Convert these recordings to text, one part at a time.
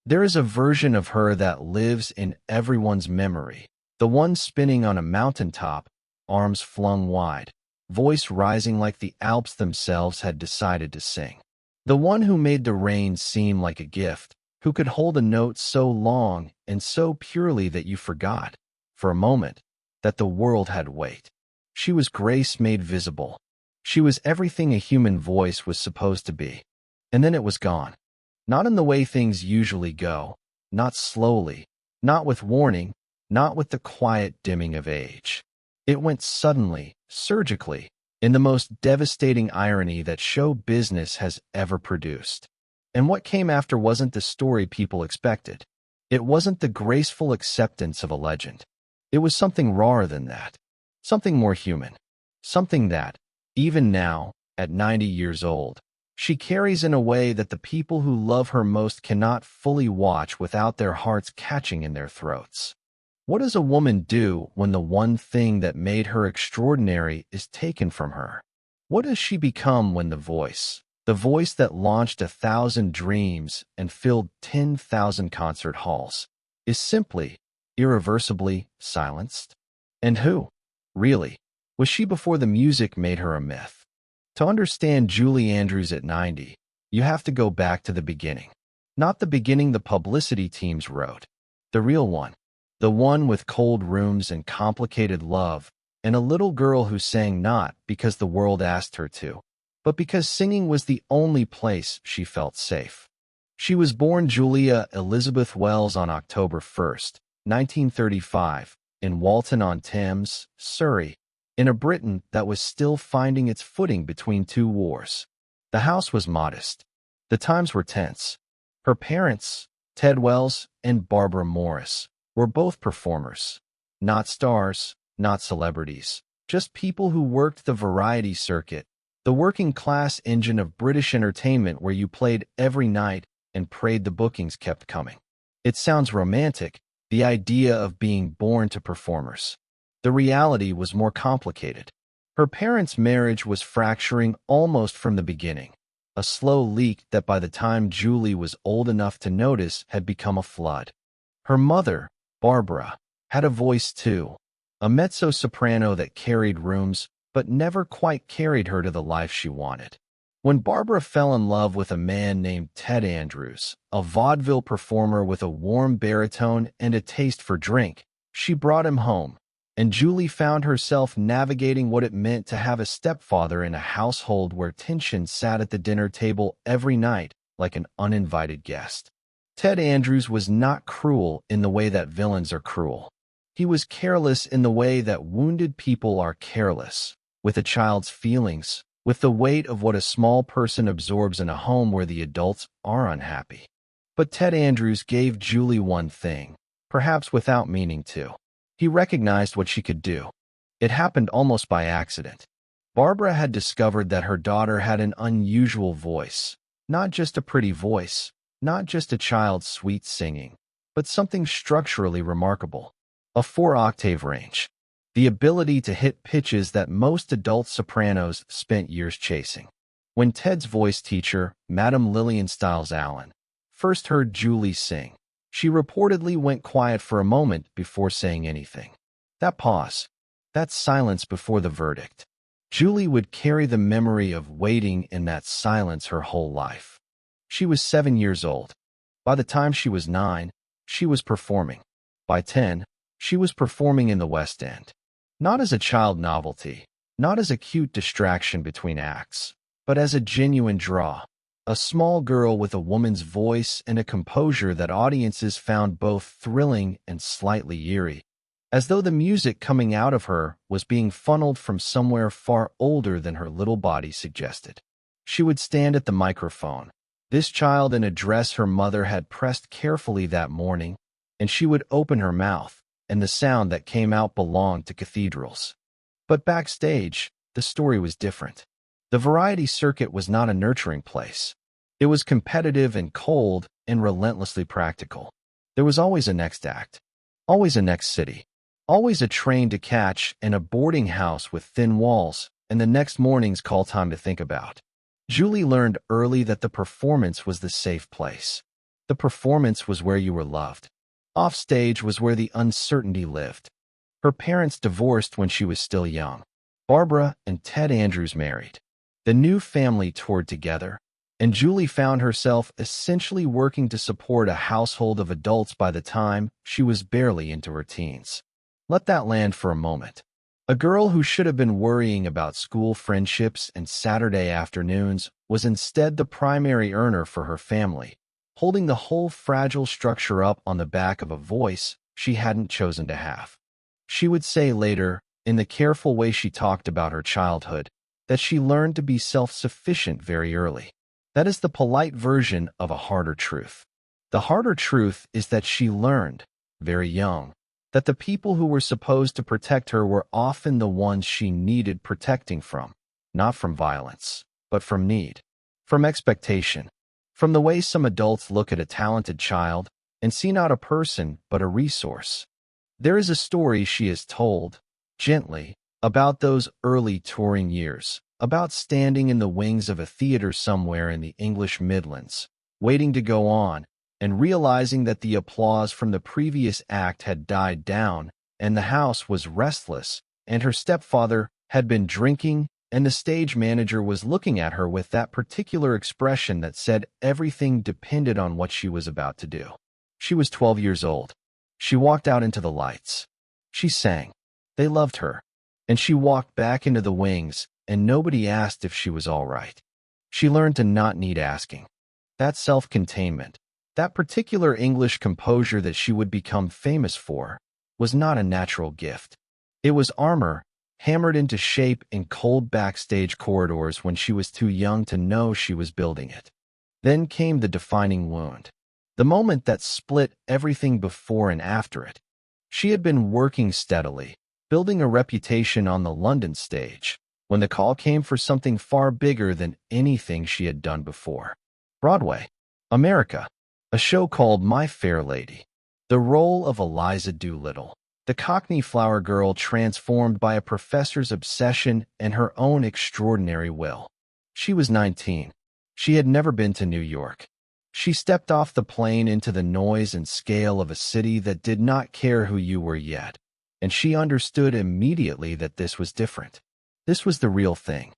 There is a version of her that lives in everyone's memory, the one spinning on a mountaintop, arms flung wide, voice rising like the Alps themselves had decided to sing. The one who made the rain seem like a gift, who could hold a note so long and so purely that you forgot, for a moment, that the world had weight. She was grace made visible. She was everything a human voice was supposed to be. And then it was gone. Not in the way things usually go, not slowly, not with warning, not with the quiet dimming of age. It went suddenly, surgically, in the most devastating irony that show business has ever produced. And what came after wasn't the story people expected. It wasn't the graceful acceptance of a legend. It was something rawer than that, something more human, something that, even now, at 90 years old, she carries in a way that the people who love her most cannot fully watch without their hearts catching in their throats. What does a woman do when the one thing that made her extraordinary is taken from her? What does she become when the voice that launched 1,000 dreams and filled 10,000 concert halls, is simply, irreversibly silenced? And who, really, was she before the music made her a myth? To understand Julie Andrews at 90, you have to go back to the beginning. Not the beginning the publicity teams wrote. The real one. The one with cold rooms and complicated love, and a little girl who sang not because the world asked her to, but because singing was the only place she felt safe. She was born Julia Elizabeth Wells on October 1st, 1935, in Walton-on-Thames, Surrey, in a Britain that was still finding its footing between two wars. The house was modest. The times were tense. Her parents, Ted Wells and Barbara Morris, were both performers. Not stars, not celebrities, just people who worked the variety circuit, the working-class engine of British entertainment where you played every night and prayed the bookings kept coming. It sounds romantic, the idea of being born to performers. The reality was more complicated. Her parents' marriage was fracturing almost from the beginning, a slow leak that by the time Julie was old enough to notice had become a flood. Her mother, Barbara, had a voice too, a mezzo-soprano that carried rooms but never quite carried her to the life she wanted. When Barbara fell in love with a man named Ted Andrews, a vaudeville performer with a warm baritone and a taste for drink, she brought him home, and Julie found herself navigating what it meant to have a stepfather in a household where tension sat at the dinner table every night like an uninvited guest. Ted Andrews was not cruel in the way that villains are cruel. He was careless in the way that wounded people are careless, with a child's feelings, with the weight of what a small person absorbs in a home where the adults are unhappy. But Ted Andrews gave Julie one thing, perhaps without meaning to. He recognized what she could do. It happened almost by accident. Barbara had discovered that her daughter had an unusual voice, not just a pretty voice, not just a child's sweet singing, but something structurally remarkable. A 4-octave range. The ability to hit pitches that most adult sopranos spent years chasing. When Ted's voice teacher, Madame Lillian Stiles Allen, first heard Julie sing, she reportedly went quiet for a moment before saying anything. That pause, that silence before the verdict. Julie would carry the memory of waiting in that silence her whole life. She was 7 years old. By the time she was 9, she was performing. By 10, she was performing in the West End. Not as a child novelty, not as a cute distraction between acts, but as a genuine draw. A small girl with a woman's voice and a composure that audiences found both thrilling and slightly eerie, as though the music coming out of her was being funneled from somewhere far older than her little body suggested. She would stand at the microphone, this child in a dress her mother had pressed carefully that morning, and she would open her mouth, and the sound that came out belonged to cathedrals. But backstage, the story was different. The variety circuit was not a nurturing place. It was competitive and cold and relentlessly practical. There was always a next act, always a next city, always a train to catch and a boarding house with thin walls and the next morning's call time to think about. Julie learned early that the performance was the safe place. The performance was where you were loved. Offstage was where the uncertainty lived. Her parents divorced when she was still young. Barbara and Ted Andrews married. The new family toured together, and Julie found herself essentially working to support a household of adults by the time she was barely into her teens. Let that land for a moment. A girl who should have been worrying about school friendships and Saturday afternoons was instead the primary earner for her family, holding the whole fragile structure up on the back of a voice she hadn't chosen to have. She would say later, in the careful way she talked about her childhood, that she learned to be self-sufficient very early. That is the polite version of a harder truth. The harder truth is that she learned, very young, that the people who were supposed to protect her were often the ones she needed protecting from, not from violence, but from need, from expectation, from the way some adults look at a talented child and see not a person but a resource. There is a story she has told, gently, about those early touring years, about standing in the wings of a theater somewhere in the English Midlands, waiting to go on, and realizing that the applause from the previous act had died down, and the house was restless, and her stepfather had been drinking, and the stage manager was looking at her with that particular expression that said everything depended on what she was about to do. She was 12 years old. She walked out into the lights. She sang. They loved her. And she walked back into the wings, and nobody asked if she was all right. She learned to not need asking. That self-containment, that particular English composure that she would become famous for, was not a natural gift. It was armor, hammered into shape in cold backstage corridors when she was too young to know she was building it. Then came the defining wound, the moment that split everything before and after it. She had been working steadily, building a reputation on the London stage, when the call came for something far bigger than anything she had done before. Broadway, America, a show called My Fair Lady. The role of Eliza Doolittle, the Cockney flower girl transformed by a professor's obsession and her own extraordinary will. She was 19. She had never been to New York. She stepped off the plane into the noise and scale of a city that did not care who you were yet, and she understood immediately that this was different. This was the real thing.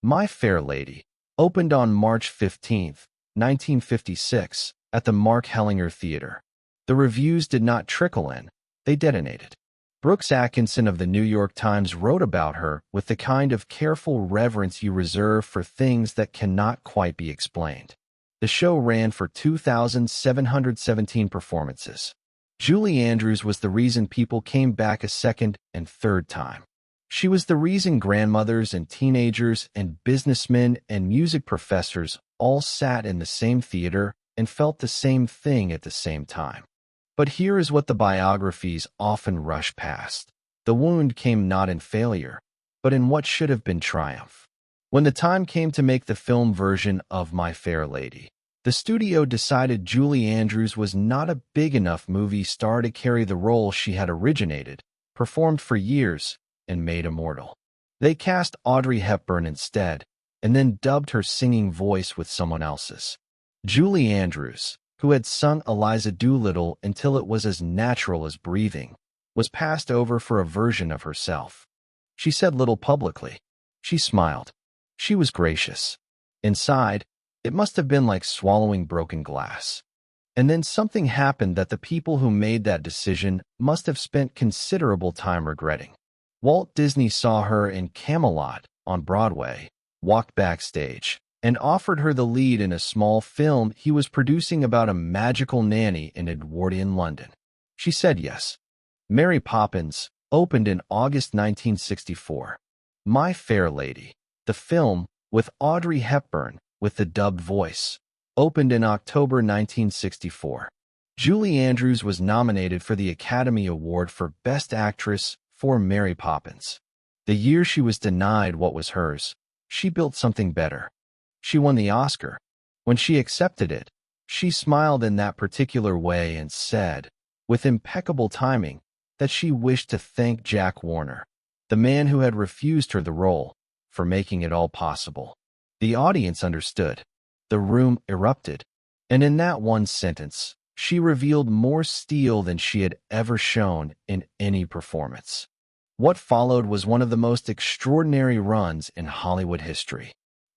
My Fair Lady opened on March 15, 1956, at the Mark Hellinger Theater. The reviews did not trickle in, they detonated. Brooks Atkinson of the New York Times wrote about her with the kind of careful reverence you reserve for things that cannot quite be explained. The show ran for 2,717 performances. Julie Andrews was the reason people came back a second and third time. She was the reason grandmothers and teenagers and businessmen and music professors all sat in the same theater and felt the same thing at the same time. But here is what the biographies often rush past. The wound came not in failure, but in what should have been triumph. When the time came to make the film version of My Fair Lady, the studio decided Julie Andrews was not a big enough movie star to carry the role she had originated, performed for years, and made immortal. They cast Audrey Hepburn instead, and then dubbed her singing voice with someone else's. Julie Andrews, who had sung Eliza Doolittle until it was as natural as breathing, was passed over for a version of herself. She said little publicly. She smiled. She was gracious. Inside, it must have been like swallowing broken glass. And then something happened that the people who made that decision must have spent considerable time regretting. Walt Disney saw her in Camelot on Broadway, walked backstage, and offered her the lead in a small film he was producing about a magical nanny in Edwardian London. She said yes. Mary Poppins opened in August 1964. My Fair Lady, the film, with Audrey Hepburn, with the dubbed voice, opened in October 1964. Julie Andrews was nominated for the Academy Award for Best Actress for Mary Poppins. The year she was denied what was hers, she built something better. She won the Oscar. When she accepted it, she smiled in that particular way and said, with impeccable timing, that she wished to thank Jack Warner, the man who had refused her the role, for making it all possible. The audience understood. The room erupted. And in that one sentence, she revealed more steel than she had ever shown in any performance. What followed was one of the most extraordinary runs in Hollywood history.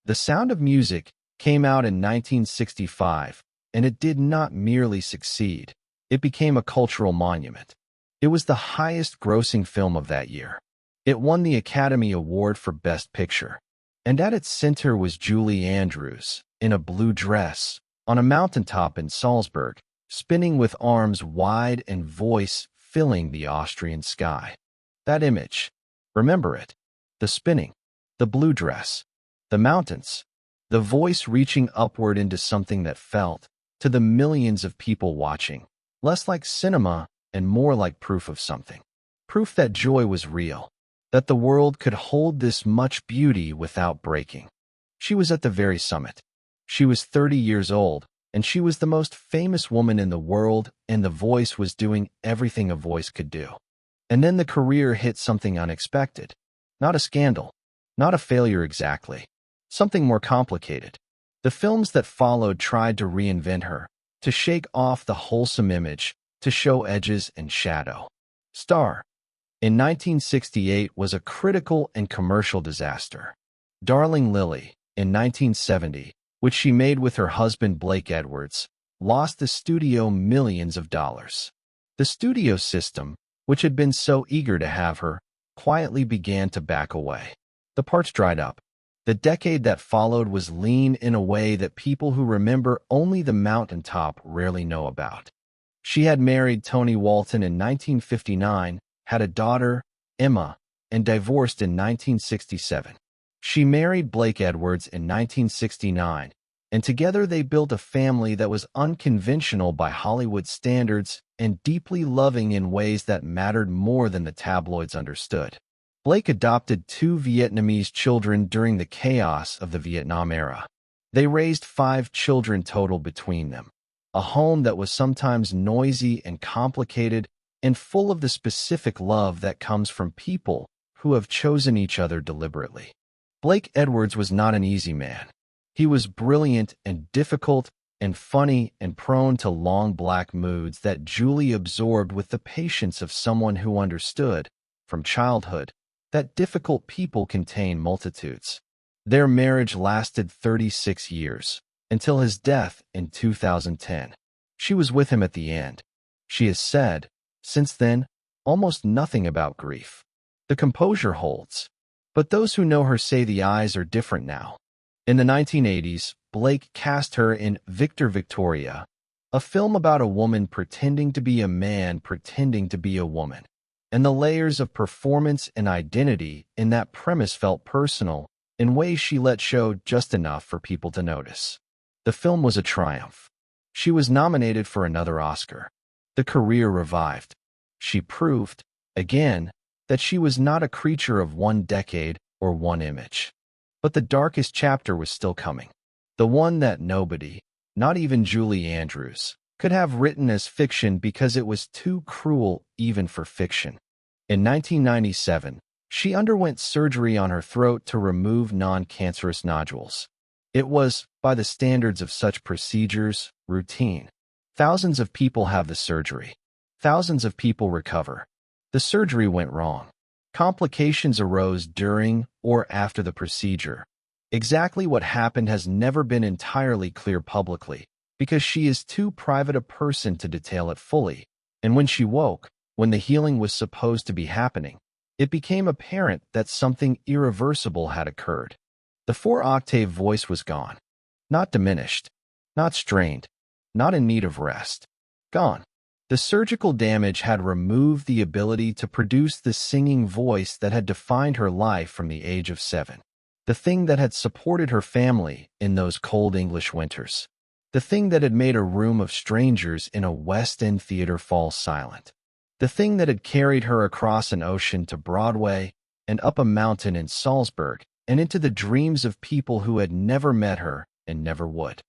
The Sound of Music came out in 1965, and it did not merely succeed. It became a cultural monument. It was the highest-grossing film of that year. It won the Academy Award for Best Picture. And at its center was Julie Andrews, in a blue dress, on a mountaintop in Salzburg, spinning with arms wide and voice filling the Austrian sky. That image, remember it, the spinning, the blue dress, the mountains, the voice reaching upward into something that felt, to the millions of people watching, less like cinema and more like proof of something. Proof that joy was real, that the world could hold this much beauty without breaking. She was at the very summit. She was 30 years old, and she was the most famous woman in the world, and the voice was doing everything a voice could do. And then the career hit something unexpected. Not a scandal, not a failure exactly, something more complicated. The films that followed tried to reinvent her, to shake off the wholesome image, to show edges and shadow. Star, in 1968, was a critical and commercial disaster. Darling Lily, in 1970, which she made with her husband Blake Edwards, lost the studio millions of dollars. The studio system, which had been so eager to have her, quietly began to back away. The parts dried up. The decade that followed was lean in a way that people who remember only the mountaintop rarely know about. She had married Tony Walton in 1959, had a daughter, Emma, and divorced in 1967. She married Blake Edwards in 1969, and together they built a family that was unconventional by Hollywood standards and deeply loving in ways that mattered more than the tabloids understood. Blake adopted 2 Vietnamese children during the chaos of the Vietnam era. They raised 5 children total between them, a home that was sometimes noisy and complicated and full of the specific love that comes from people who have chosen each other deliberately. Blake Edwards was not an easy man. He was brilliant and difficult and funny and prone to long black moods that Julie absorbed with the patience of someone who understood, from childhood, that difficult people contain multitudes. Their marriage lasted 36 years, until his death in 2010. She was with him at the end. She has said, since then, almost nothing about grief. The composure holds. But those who know her say the eyes are different now. In the 1980s, Blake cast her in Victor Victoria, a film about a woman pretending to be a man pretending to be a woman. And the layers of performance and identity in that premise felt personal, in ways she let show just enough for people to notice. The film was a triumph. She was nominated for another Oscar. The career revived. She proved, again, that she was not a creature of one decade or one image. But the darkest chapter was still coming. The one that nobody, not even Julie Andrews, could have written as fiction because it was too cruel even for fiction. In 1997, she underwent surgery on her throat to remove non-cancerous nodules. It was, by the standards of such procedures, routine. Thousands of people have the surgery. Thousands of people recover. The surgery went wrong. Complications arose during or after the procedure. Exactly what happened has never been entirely clear publicly, because she is too private a person to detail it fully. And when she woke, when the healing was supposed to be happening, it became apparent that something irreversible had occurred. The 4-octave voice was gone. Not diminished, not strained, not in need of rest. Gone. The surgical damage had removed the ability to produce the singing voice that had defined her life from the age of 7. The thing that had supported her family in those cold English winters. The thing that had made a room of strangers in a West End theater fall silent. The thing that had carried her across an ocean to Broadway and up a mountain in Salzburg and into the dreams of people who had never met her and never would.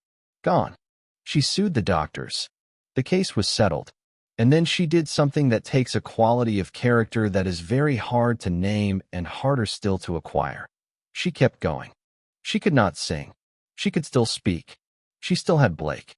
Gone. She sued the doctors. The case was settled. And then she did something that takes a quality of character that is very hard to name and harder still to acquire. She kept going. She could not sing. She could still speak. She still had Blake.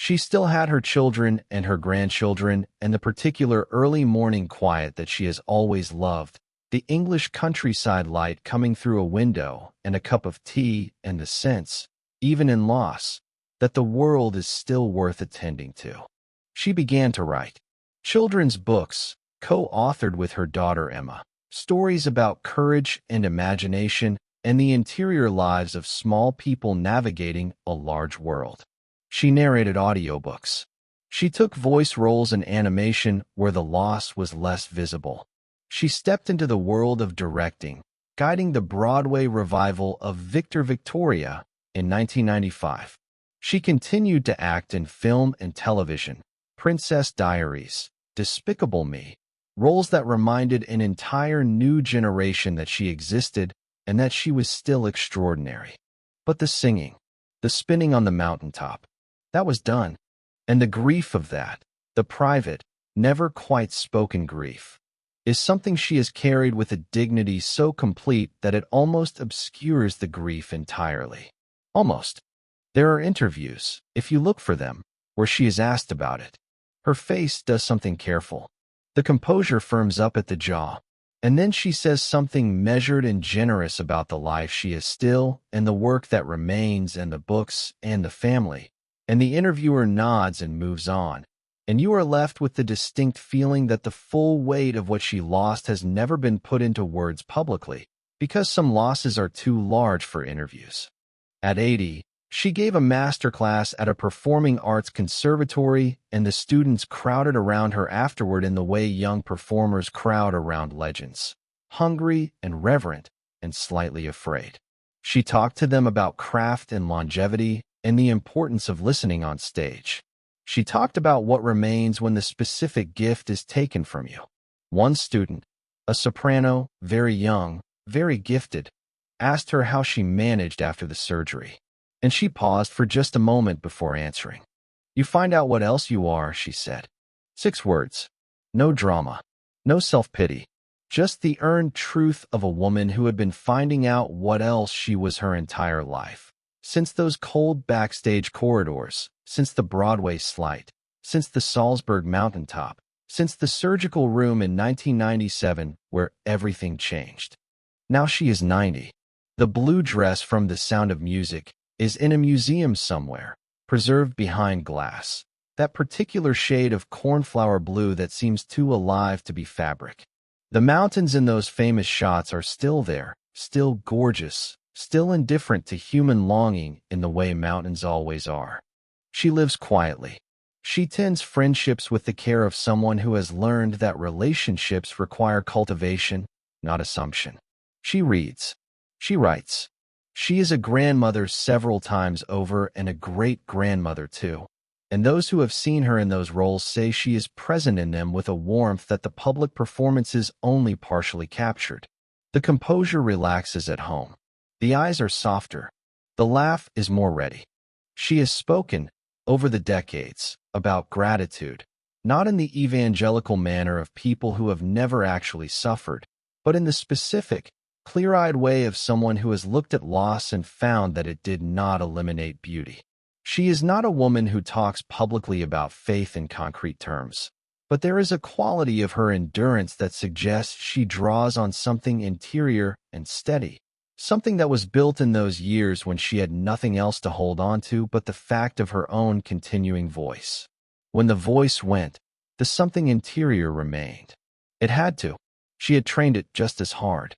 She still had her children and her grandchildren and the particular early morning quiet that she has always loved, the English countryside light coming through a window and a cup of tea and the sense, even in loss, that the world is still worth attending to. She began to write children's books, co-authored with her daughter Emma, stories about courage and imagination and the interior lives of small people navigating a large world. She narrated audiobooks. She took voice roles in animation where the loss was less visible. She stepped into the world of directing, guiding the Broadway revival of Victor Victoria in 1995. She continued to act in film and television, Princess Diaries, Despicable Me, roles that reminded an entire new generation that she existed and that she was still extraordinary. But the singing, the spinning on the mountaintop, that was done. And the grief of that, the private, never quite spoken grief, is something she has carried with a dignity so complete that it almost obscures the grief entirely. Almost. There are interviews, if you look for them, where she is asked about it. Her face does something careful. The composure firms up at the jaw. And then she says something measured and generous about the life she is still, and the work that remains, and the books, and the family. And the interviewer nods and moves on. And you are left with the distinct feeling that the full weight of what she lost has never been put into words publicly, because some losses are too large for interviews. At 80, she gave a masterclass at a performing arts conservatory, and the students crowded around her afterward in the way young performers crowd around legends, hungry and reverent and slightly afraid. She talked to them about craft and longevity and the importance of listening on stage. She talked about what remains when the specific gift is taken from you. One student, a soprano, very young, very gifted, asked her how she managed after the surgery. And she paused for just a moment before answering. You find out what else you are, she said. 6 words. No drama. No self-pity. Just the earned truth of a woman who had been finding out what else she was her entire life. Since those cold backstage corridors, since the Broadway slight, since the Salzburg mountaintop, since the surgical room in 1997 where everything changed. Now she is 90. The blue dress from The Sound of Music is in a museum somewhere, preserved behind glass, that particular shade of cornflower blue that seems too alive to be fabric. The mountains in those famous shots are still there, still gorgeous, still indifferent to human longing in the way mountains always are. She lives quietly. She tends friendships with the care of someone who has learned that relationships require cultivation, not assumption. She reads. She writes. She is a grandmother several times over and a great-grandmother too. And those who have seen her in those roles say she is present in them with a warmth that the public performances only partially captured. The composure relaxes at home. The eyes are softer. The laugh is more ready. She has spoken, over the decades, about gratitude, not in the evangelical manner of people who have never actually suffered, but in the specific, clear-eyed way of someone who has looked at loss and found that it did not eliminate beauty. She is not a woman who talks publicly about faith in concrete terms, but there is a quality of her endurance that suggests she draws on something interior and steady, something that was built in those years when she had nothing else to hold on to but the fact of her own continuing voice. When the voice went, the something interior remained. It had to. She had trained it just as hard.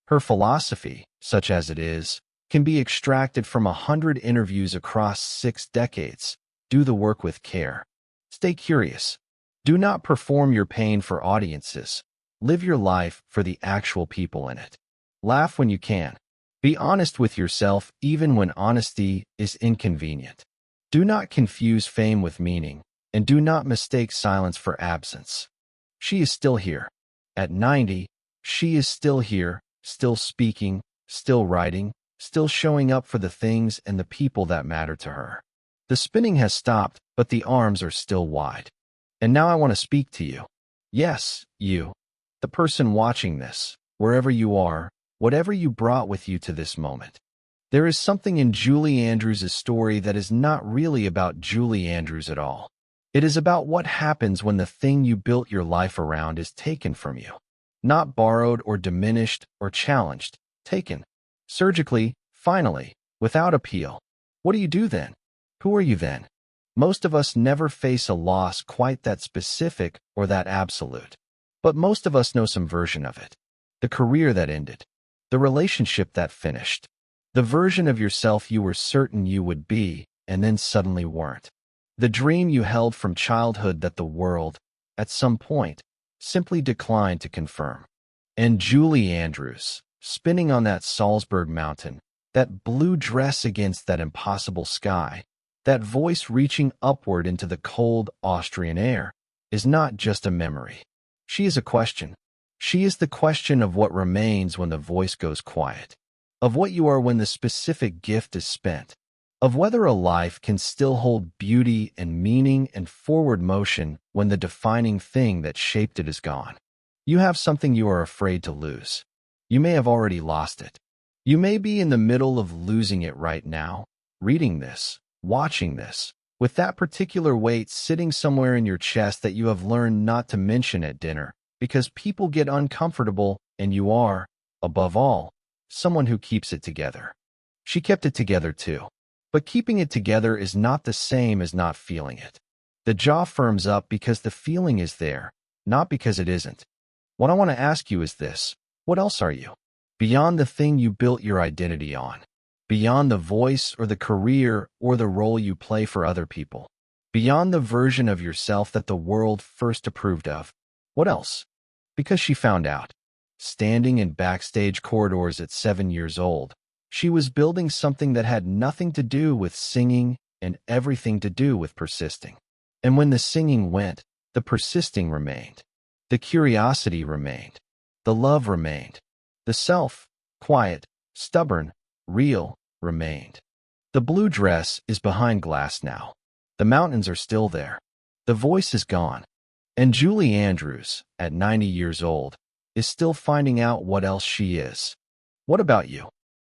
Her philosophy, such as it is, can be extracted from 100 interviews across 6 decades. Do the work with care. Stay curious. Do not perform your pain for audiences. Live your life for the actual people in it. Laugh when you can. Be honest with yourself even when honesty is inconvenient. Do not confuse fame with meaning, and do not mistake silence for absence. She is still here. At 90, she is still here, still speaking, still writing, still showing up for the things and the people that matter to her. The spinning has stopped, but the arms are still wide. And now I want to speak to you. Yes, you. The person watching this, wherever you are, whatever you brought with you to this moment. There is something in Julie Andrews' story that is not really about Julie Andrews at all. It is about what happens when the thing you built your life around is taken from you. Not borrowed or diminished or challenged. Taken. Surgically, finally, without appeal. What do you do then? Who are you then? Most of us never face a loss quite that specific or that absolute. But most of us know some version of it. The career that ended. The relationship that finished. The version of yourself you were certain you would be, and then suddenly weren't. The dream you held from childhood that the world, at some point, simply declined to confirm. And Julie Andrews, spinning on that Salzburg mountain, that blue dress against that impossible sky, that voice reaching upward into the cold Austrian air, is not just a memory. She is a question. She is the question of what remains when the voice goes quiet, of what you are when the specific gift is spent, of whether a life can still hold beauty and meaning and forward motion when the defining thing that shaped it is gone. You have something you are afraid to lose. You may have already lost it. You may be in the middle of losing it right now, reading this, watching this, with that particular weight sitting somewhere in your chest that you have learned not to mention at dinner, because people get uncomfortable and you are, above all, someone who keeps it together. She kept it together too. But keeping it together is not the same as not feeling it. The jaw firms up because the feeling is there, not because it isn't. What I want to ask you is this: what else are you? Beyond the thing you built your identity on. Beyond the voice or the career or the role you play for other people. Beyond the version of yourself that the world first approved of. What else? Because she found out. Standing in backstage corridors at 7 years old, she was building something that had nothing to do with singing and everything to do with persisting. And when the singing went, the persisting remained. The curiosity remained. The love remained. The self, quiet, stubborn, real, remained. The blue dress is behind glass now. The mountains are still there. The voice is gone. And Julie Andrews, at 90 years old, is still finding out what else she is. What about you?